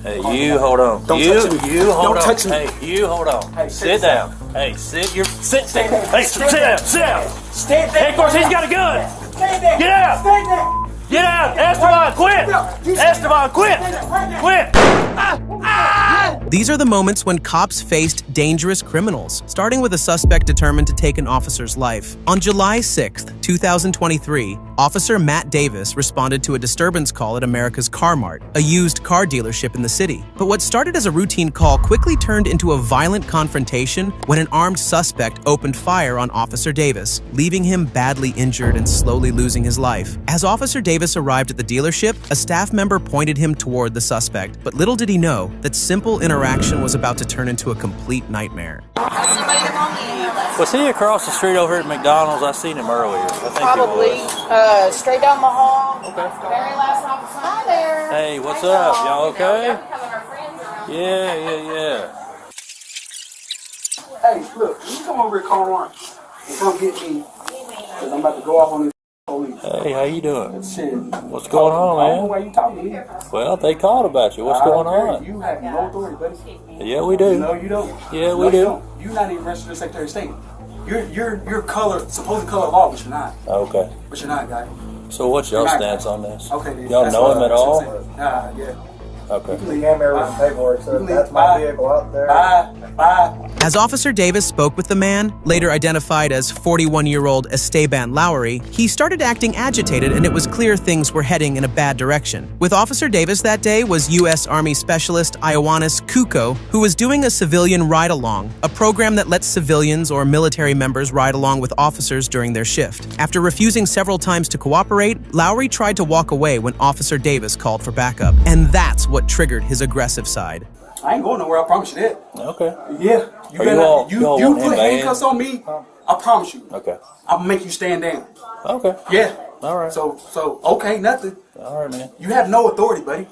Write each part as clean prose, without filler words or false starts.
Hey, you hold on. Don't touch me. You hold Don't on. touch me. Hey, you hold on. Hey, sit down. Hey, sit. Sit. Hey, sit down. Sit down. Stand there. Hey, of course, he's got a gun. Stand there. Get out. Stand there. Get out. Esteban, quit. Esteban, quit. Quit. These are the moments when cops faced dangerous criminals, starting with a suspect determined to take an officer's life. On July 6, 2023, Officer Matt Davis responded to a disturbance call at America's Car Mart, a used car dealership in the city. But what started as a routine call quickly turned into a violent confrontation when an armed suspect opened fire on Officer Davis, leaving him badly injured and slowly losing his life. As Officer Davis arrived at the dealership, a staff member pointed him toward the suspect, but little did he know that simple interaction was about to turn into a complete nightmare. Was he across the street over here at McDonald's? I seen him earlier. I think Probably. He was. Straight down the hall. Okay. Very last officer. Hi there. Hey, what's up? Y'all okay? Y'all becoming our friends around here. Yeah. Hey, look, you come over here, Car Mart, and come get me, because I'm about to go off on this police. Hey, how you doing? Shit. What's going on, I don't know man? why you talking to me. Well, they called about you. What's going on? You have no authority, buddy. Yeah, we do. No, you don't. Yeah, we No, do. you don't. You're not even registered Secretary of State. You're color, supposed color law, but you're not. Okay. But you're not, guy. So what's y'all You're not, stance guy. on this? Okay, then. Y'all That's know what him at I'm all? saying. Yeah. Okay. The American paperwork, so that's my vehicle out there. Bye. As Officer Davis spoke with the man, later identified as 41-year-old Esteban Lowry, he started acting agitated and it was clear things were heading in a bad direction. With Officer Davis that day was U.S. Army Specialist Ioannis Kuko, who was doing a civilian ride-along, a program that lets civilians or military members ride along with officers during their shift. After refusing several times to cooperate, Lowry tried to walk away when Officer Davis called for backup. And that's what triggered his aggressive side. I ain't going nowhere, I promise you that. Okay. Yeah. You put handcuffs on me, I promise you. Okay. I'll make you stand down. Okay. Yeah. All right. So okay, nothing. All right, man. You have no authority, buddy.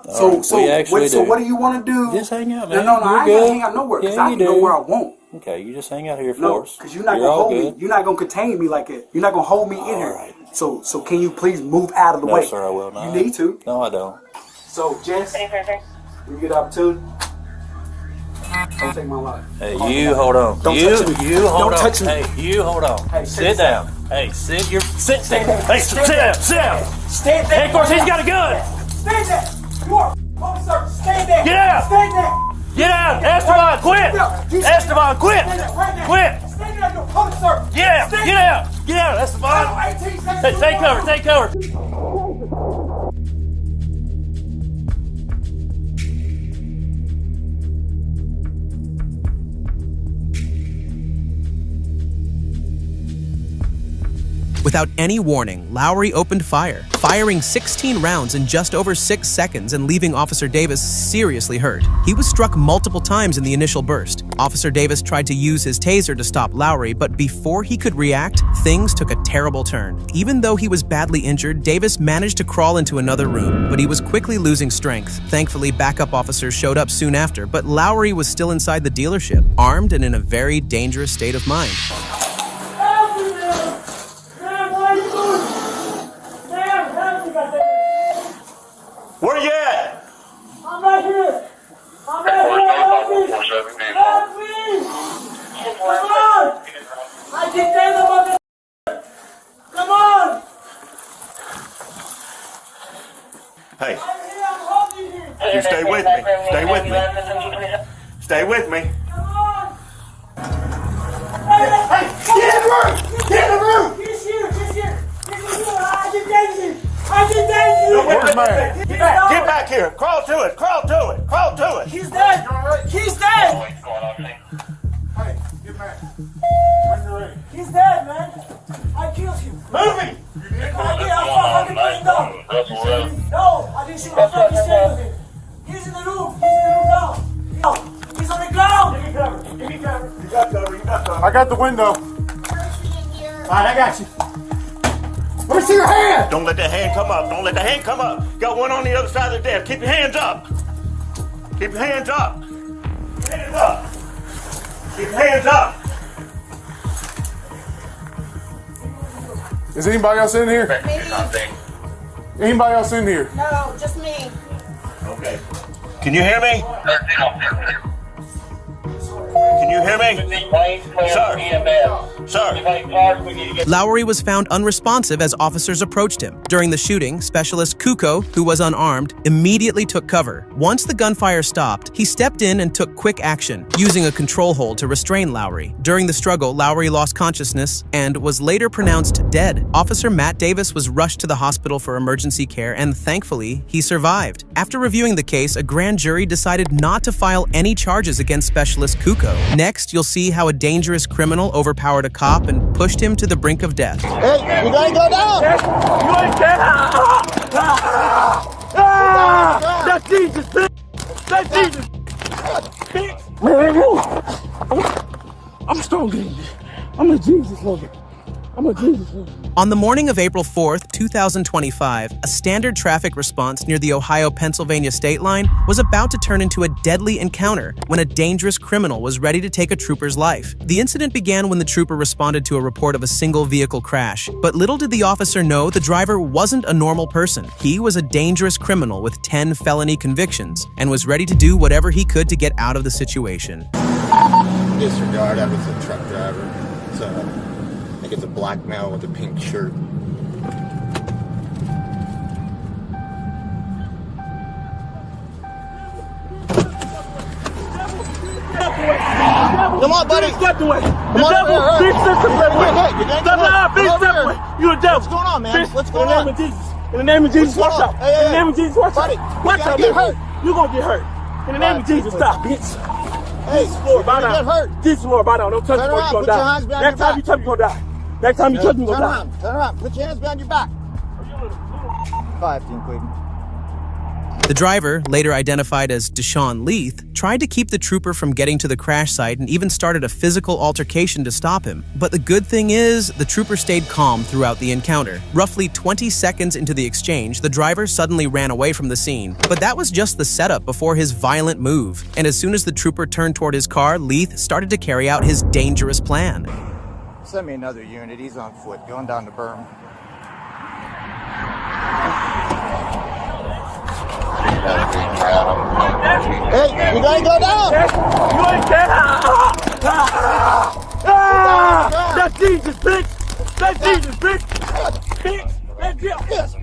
All right. We actually So do. what do you want to do? Just hang out, man. No, I You're ain't good. gonna hang out nowhere because Yeah, I you can go do. where I want. Okay, you just hang out here for No, us. because you're not You're gonna all hold me. good. You're not gonna contain me like that. You're not gonna hold me in here. right. So can you please move out of the No, way? sir, I will not. You need to. No, I don't. So Jess, when you get the opportunity, don't take my life. Hey, you hold on. Don't you, touch me. You hold Don't on. touch me. Hey, you hold on. Hey, sit down. Hey, sit. Sit. Stand there. Hey, sit down. Sit down. Stand there. Hey, of course, he's got a gun. Stand there. You are officer. Stand there. Get out. Stand there. Get out. Esteban, quit. Esteban, quit. Quit. Stand there. You're officer. Get out. Get out. Get out. Esteban. Hey, take cover. Take cover. Without any warning, Lowry opened fire, firing 16 rounds in just over 6 seconds and leaving Officer Davis seriously hurt. He was struck multiple times in the initial burst. Officer Davis tried to use his taser to stop Lowry, but before he could react, things took a terrible turn. Even though he was badly injured, Davis managed to crawl into another room, but he was quickly losing strength. Thankfully, backup officers showed up soon after, but Lowry was still inside the dealership, armed and in a very dangerous state of mind. Where you at? I'm right here. I'm right here. Help me. Help me. Come on. I can tell them about this. Come on. Hey, I'm here. I'm holding you. you stay with me. Stay with me. Stay with me. Come on. Hey, get in the room. Get in the room. He's here. He's here. I detain you. I detain you. Where's man? Get back here. Crawl to it. Crawl to it. Crawl to it. He's dead. He's dead. Hey, get back. He's dead, man. I killed him. Move him. I fucking put him down. No, I didn't shoot. I fucking shot him. He's in the room. He's in the room now. No, he's on the ground. Give me cover. Give me cover. You got cover. You got cover. I got the window. Alright, I got you. Let me see your hand. Don't let that hand come up. Don't let the hand come up. Got one on the other side of the desk. Keep your hands up. Keep your hands up. Hands up. Keep your hands up. Is anybody else in here? Me. Anybody else in here? No, just me. Okay. Can you hear me? Can you hear me? Sir. Lowry was found unresponsive as officers approached him. During the shooting, Specialist Kuko, who was unarmed, immediately took cover. Once the gunfire stopped, he stepped in and took quick action, using a control hold to restrain Lowry. During the struggle, Lowry lost consciousness and was later pronounced dead. Officer Matt Davis was rushed to the hospital for emergency care, and thankfully, he survived. After reviewing the case, a grand jury decided not to file any charges against Specialist Kuko. Next, you'll see how a dangerous criminal overpowered a cop and pushed him to the brink of death. Hey, you gotta go down! You ain't dead! That's Jesus, bitch! That's Jesus! Bitch! I'm strong in this. I'm a Jesus lover. I'm a Jesus lover. On the morning of April 4th, 2025, a standard traffic response near the Ohio-Pennsylvania state line was about to turn into a deadly encounter when a dangerous criminal was ready to take a trooper's life. The incident began when the trooper responded to a report of a single vehicle crash. But little did the officer know the driver wasn't a normal person. He was a dangerous criminal with 10 felony convictions and was ready to do whatever he could to get out of the situation. Disregard, I was a truck driver. So I think it's a black male with a pink shirt. Come on, buddy. Step away. Come on, devil. hey, Big sister, step away. Hey, you're getting Step away. out. Big Come over step here. away. You a devil. What's going on, man? Bitch, What's going on? In the name of Jesus. In the name of Jesus, What's watch going out. on? Hey, hey, In the name of Jesus, watch buddy, out. Watch you out, get bitch. hurt. You gonna get hurt. In the name of Jesus, stop, bitch. Hey, Jesus, Lord, bow you're gonna down. get hurt. Jesus, Lord, bow down. Don't touch me, Turn or around, you put gonna your die. hands behind Next your time you back. touch me, you gonna die. Next time you touch me, you Turn gonna die. around. Turn around. Put your hands behind your back. 5-10, Cleveland. The driver, later identified as Deshaun Leith, tried to keep the trooper from getting to the crash site and even started a physical altercation to stop him. But the good thing is, the trooper stayed calm throughout the encounter. Roughly 20 seconds into the exchange, the driver suddenly ran away from the scene. But that was just the setup before his violent move. And as soon as the trooper turned toward his car, Leith started to carry out his dangerous plan. Send me another unit. He's on foot, going down the berm. Hey, you gotta go down! You ain't dead! That's Jesus, bitch! That's Jesus, bitch! Bitch! That's Jesus!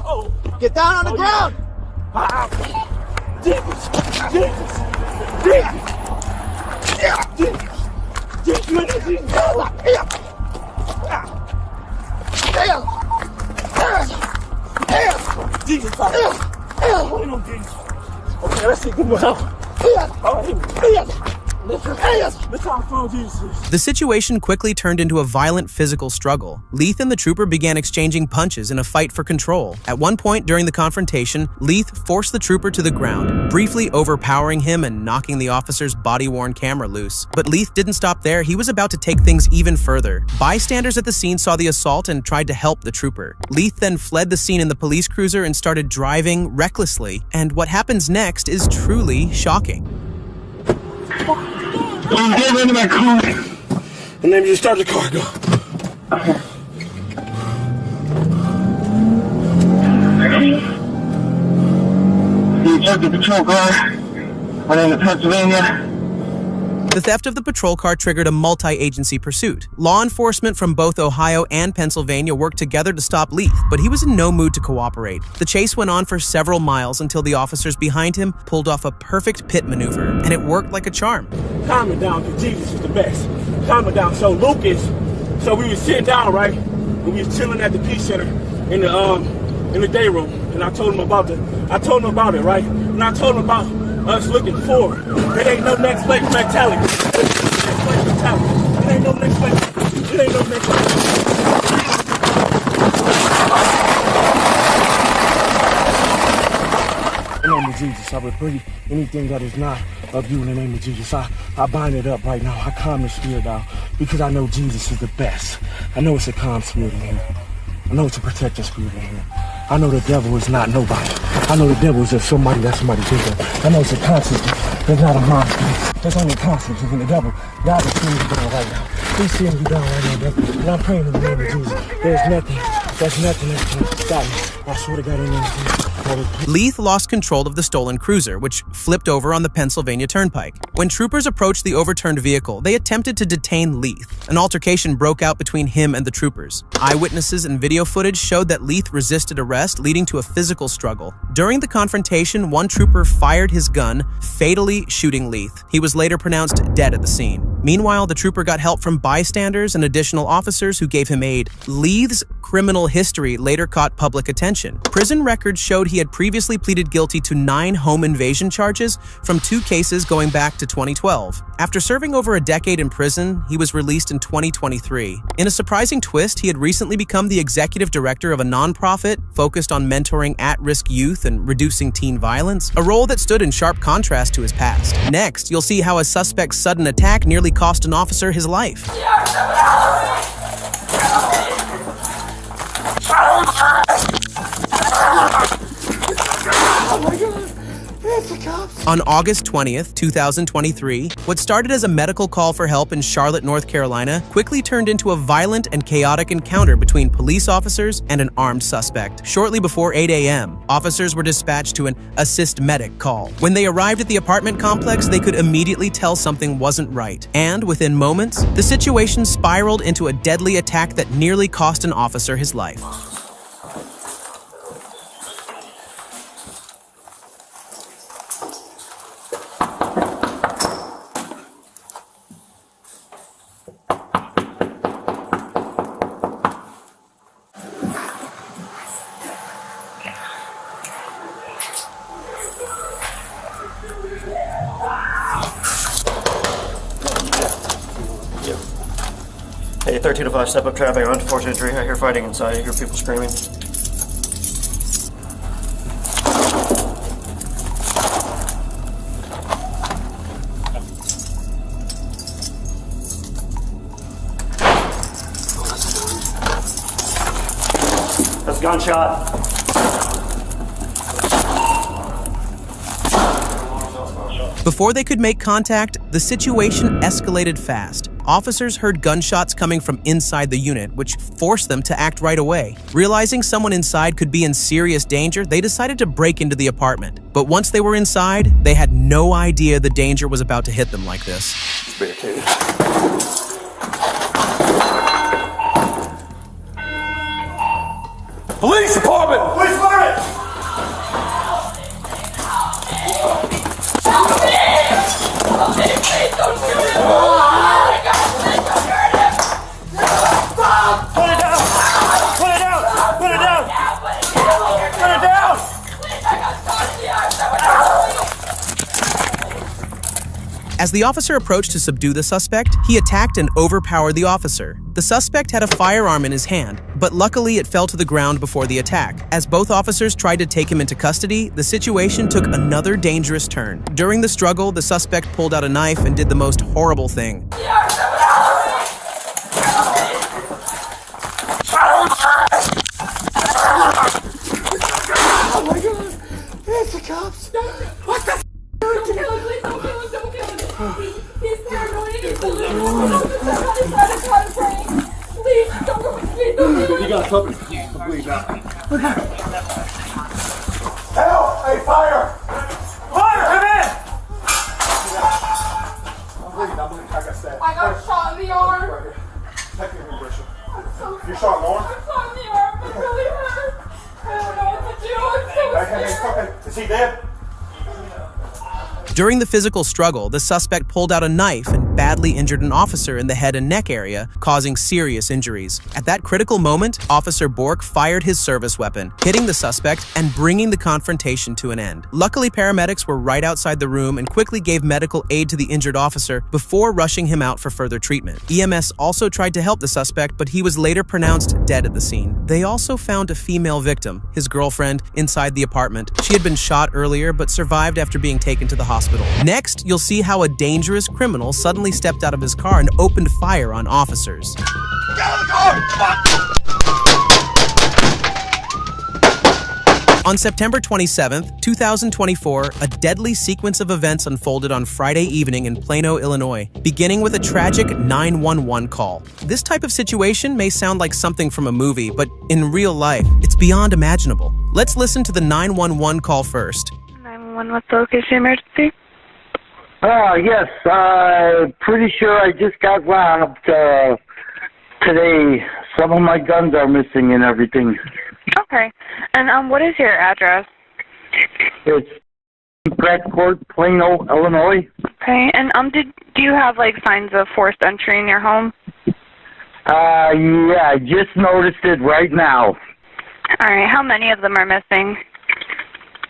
Oh! Get down on the ground! Jesus! Jesus! Jesus! Jesus! Jesus! You ain't Jesus! Jesus! Oh, no, Jesus. Okay, let's see. Good one. All right, let's how strong Jesus is. The situation quickly turned into a violent physical struggle. Leith and the trooper began exchanging punches in a fight for control. At one point during the confrontation, Leith forced the trooper to the ground, briefly overpowering him and knocking the officer's body-worn camera loose. But Leith didn't stop there. He was about to take things even further. Bystanders at the scene saw the assault and tried to help the trooper. Leith then fled the scene in the police cruiser and started driving recklessly. And what happens next is truly shocking. Get into my car. And then you start the car, go. You took the patrol car, went into Pennsylvania. The theft of the patrol car triggered a multi-agency pursuit. Law enforcement from both Ohio and Pennsylvania worked together to stop Leith, but he was in no mood to cooperate. The chase went on for several miles until the officers behind him pulled off a perfect pit maneuver, and it worked like a charm. Calm it down, because Jesus is the best. Calm it down. So Lucas, we was sitting down, right? And we was chilling at the Peace Center in the day room. And I told him about it, right? And I told him about us looking forward. There ain't no next place mentality. There ain't no next place. There ain't no next place. In the name of Jesus, I rebuke anything that is not of you in the name of Jesus. I bind it up right now. I calm the spirit down because I know Jesus is the best. I know it's a calm spirit in here. I know it's a protective spirit in here. I know the devil is not nobody. I know the devil is just somebody that somebody thinks of. I know it's a conscience. There's not a monster. There's only a conscience. And the devil, God is seeing you down right now. He's seeing you down right now, devil. And I'm praying in the name of Jesus. There's nothing that can stop me. I swear to God in the name of Jesus. call it. Leith lost control of the stolen cruiser, which flipped over on the Pennsylvania Turnpike. When troopers approached the overturned vehicle, they attempted to detain Leith. An altercation broke out between him and the troopers. Eyewitnesses and video footage showed that Leith resisted arrest, leading to a physical struggle. During the confrontation, one trooper fired his gun, fatally shooting Leith. He was later pronounced dead at the scene. Meanwhile, the trooper got help from bystanders and additional officers who gave him aid. Leith's criminal history later caught public attention. Prison records showed he had previously pleaded guilty to 9 home invasion charges from 2 cases going back to 2012. After serving over a decade in prison, he was released in 2023. In a surprising twist, he had recently become the executive director of a nonprofit focused on mentoring at-risk youth and reducing teen violence, a role that stood in sharp contrast to his past. Next, you'll see how a suspect's sudden attack nearly cost an officer his life. On August 20th, 2023, what started as a medical call for help in Charlotte, North Carolina, quickly turned into a violent and chaotic encounter between police officers and an armed suspect. Shortly before 8 a.m., officers were dispatched to an assist medic call. When they arrived at the apartment complex, they could immediately tell something wasn't right. And within moments, the situation spiraled into a deadly attack that nearly cost an officer his life. Hey, 1305, step up traffic, unfortunate injury. I hear fighting inside. I hear people screaming. That's a gunshot. Before they could make contact, the situation escalated fast. Officers heard gunshots coming from inside the unit, which forced them to act right away. Realizing someone inside could be in serious danger, they decided to break into the apartment. But once they were inside, they had no idea the danger was about to hit them like this. Barricade. Police department! Police department! Put it down! Put it down! Put it down! Put it down! As the officer approached to subdue the suspect, he attacked and overpowered the officer. The suspect had a firearm in his hand, but luckily it fell to the ground before the attack. As both officers tried to take him into custody, the situation took another dangerous turn. During the struggle, the suspect pulled out a knife and did the most horrible thing. Oh my God! It's the cops! What the f***? Don't kill him, please don't kill him, don't kill him. He's paranoid, he needs to lose. He's trying to pray. Please don't kill him, please don't kill him. You got something. Please out. Help! Hey, fire! Fire! Come in! I'm bleeding. I got stabbed. I got shot in the arm. Right here. Take me in, Bishop. So You shot in the arm? I'm shot in the arm. It really hurt. I don't know what to do. I'm so scared. Is he dead? During the physical struggle, the suspect pulled out a knife and badly injured an officer in the head and neck area, causing serious injuries. At that critical moment, Officer Bork fired his service weapon, hitting the suspect and bringing the confrontation to an end. Luckily, paramedics were right outside the room and quickly gave medical aid to the injured officer before rushing him out for further treatment. EMS also tried to help the suspect, but he was later pronounced dead at the scene. They also found a female victim, his girlfriend, inside the apartment. She had been shot earlier, but survived after being taken to the hospital. Next, you'll see how a dangerous criminal suddenly stepped out of his car and opened fire on officers. Get out of the car! Fuck! On September 27, 2024, a deadly sequence of events unfolded on Friday evening in Plano, Illinois, beginning with a tragic 911 call. This type of situation may sound like something from a movie, but in real life, it's beyond imaginable. Let's listen to the 911 call first. 911, what's the location emergency? Yes, pretty sure I just got robbed, today. Some of my guns are missing and everything. Okay. And, what is your address? It's Brett Court, Plano, Illinois. Okay. And, do you have, like, signs of forced entry in your home? Yeah, I just noticed it right now. Alright, how many of them are missing?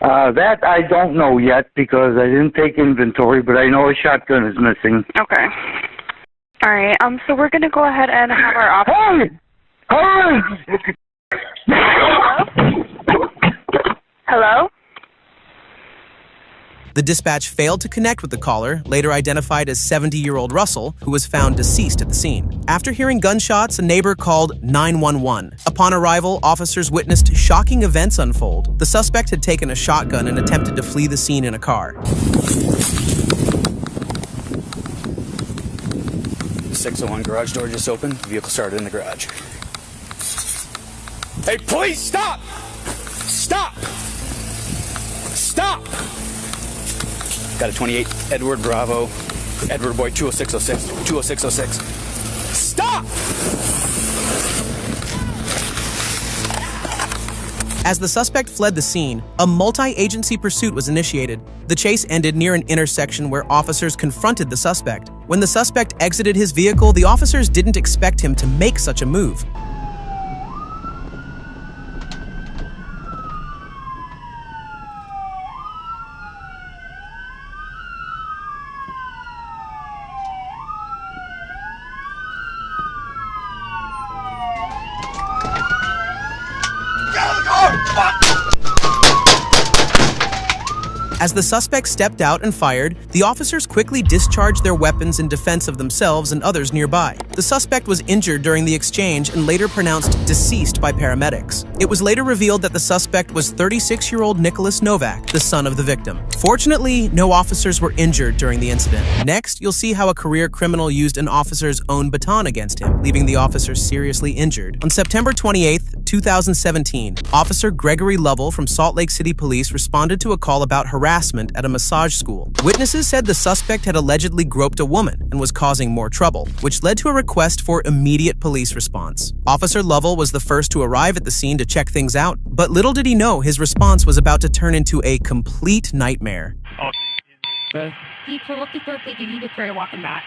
That I don't know yet because I didn't take inventory, but I know a shotgun is missing. Okay. Alright, so we're gonna go ahead and have our officer... Hey! Hello? The dispatch failed to connect with the caller, later identified as 70-year-old Russell, who was found deceased at the scene. After hearing gunshots, a neighbor called 911. Upon arrival, officers witnessed shocking events unfold. The suspect had taken a shotgun and attempted to flee the scene in a car. 601 garage door just opened. Vehicle started in the garage. Hey, please stop! Stop! Stop! Got a 28 Edward Bravo, Edward Boy 20606, 20606. Stop! As the suspect fled the scene, a multi-agency pursuit was initiated. The chase ended near an intersection where officers confronted the suspect. When the suspect exited his vehicle, the officers didn't expect him to make such a move. As the suspect stepped out and fired, the officers quickly discharged their weapons in defense of themselves and others nearby. The suspect was injured during the exchange and later pronounced deceased by paramedics. It was later revealed that the suspect was 36-year-old Nicholas Novak, the son of the victim. Fortunately, no officers were injured during the incident. Next, you'll see how a career criminal used an officer's own baton against him, leaving the officer seriously injured. On September 28, 2017, Officer Gregory Lovell from Salt Lake City Police responded to a call about harassment at a massage school. Witnesses said the suspect had allegedly groped a woman and was causing more trouble, which led to a request for immediate police response. Officer Lovell was the first to arrive at the scene to check things out, but little did he know his response was about to turn into a complete nightmare. Okay. He pulled up the third thing and he just started walking back.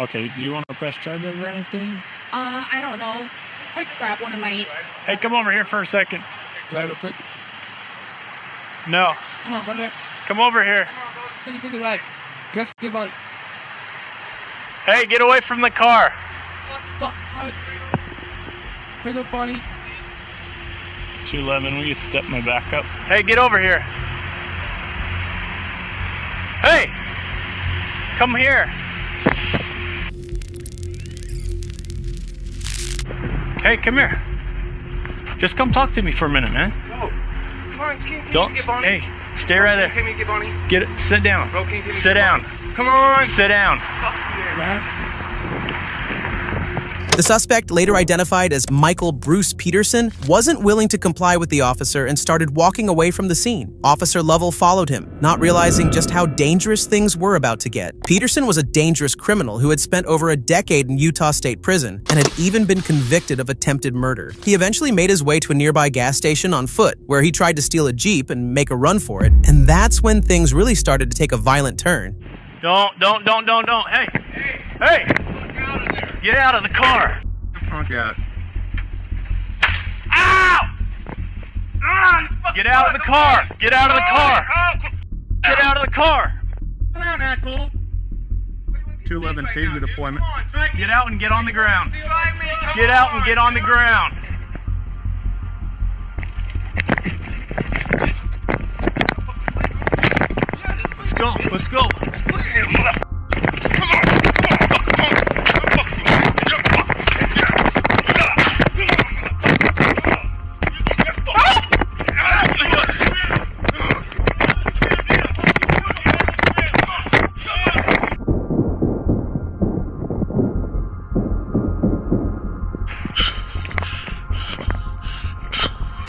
Okay, do you want to press charges or anything? I don't know. I grabbed one of my... Hey, come over here for a second. Grab it quick. No. Come on, brother. Come over here. Can you take it right? Just give on. Hey, get away from the car. Pick up, Bonnie. 211, will you step my back up? Hey, get over here. Hey! Come here. Hey, come here. Just come talk to me for a minute, man. No. Come on, can Don't. you get Bonnie? Hey, stay right there. Can you get Bonnie? Get it. Sit down. Bro, can you Sit down. Come on. Sit down. The suspect, later identified as Michael Bruce Peterson, wasn't willing to comply with the officer and started walking away from the scene. Officer Lovell followed him, not realizing just how dangerous things were about to get. Peterson was a dangerous criminal who had spent over a decade in Utah State Prison and had even been convicted of attempted murder. He eventually made his way to a nearby gas station on foot, where he tried to steal a Jeep and make a run for it, and that's when things really started to take a violent turn. Don't. Hey! Hey! Get out of the car! Fuck out. Ow! Get out of the car! Get out of the car! Get out of the car! Come on, asshole. 211 taser deployment. Get out and get on the ground. Get out and get on the ground. Let's go.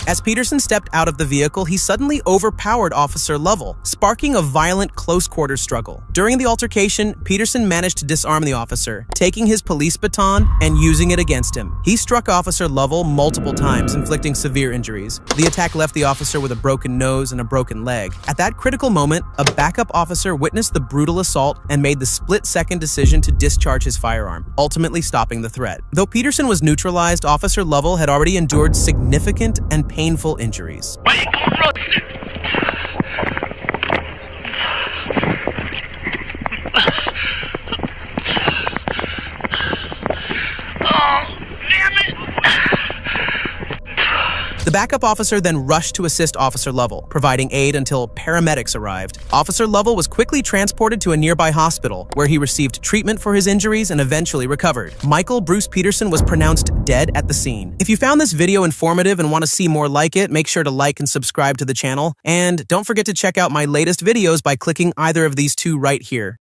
As Peterson stepped out of the vehicle, he suddenly overpowered Officer Lovell, sparking a violent close-quarters struggle. During the altercation, Peterson managed to disarm the officer, taking his police baton and using it against him. He struck Officer Lovell multiple times, inflicting severe injuries. The attack left the officer with a broken nose and a broken leg. At that critical moment, a backup officer witnessed the brutal assault and made the split-second decision to discharge his firearm, ultimately stopping the threat. Though Peterson was neutralized, Officer Lovell had already endured significant and painful injuries. The backup officer then rushed to assist Officer Lovell, providing aid until paramedics arrived. Officer Lovell was quickly transported to a nearby hospital, where he received treatment for his injuries and eventually recovered. Michael Bruce Peterson was pronounced dead at the scene. If you found this video informative and want to see more like it, make sure to like and subscribe to the channel. And don't forget to check out my latest videos by clicking either of these two right here.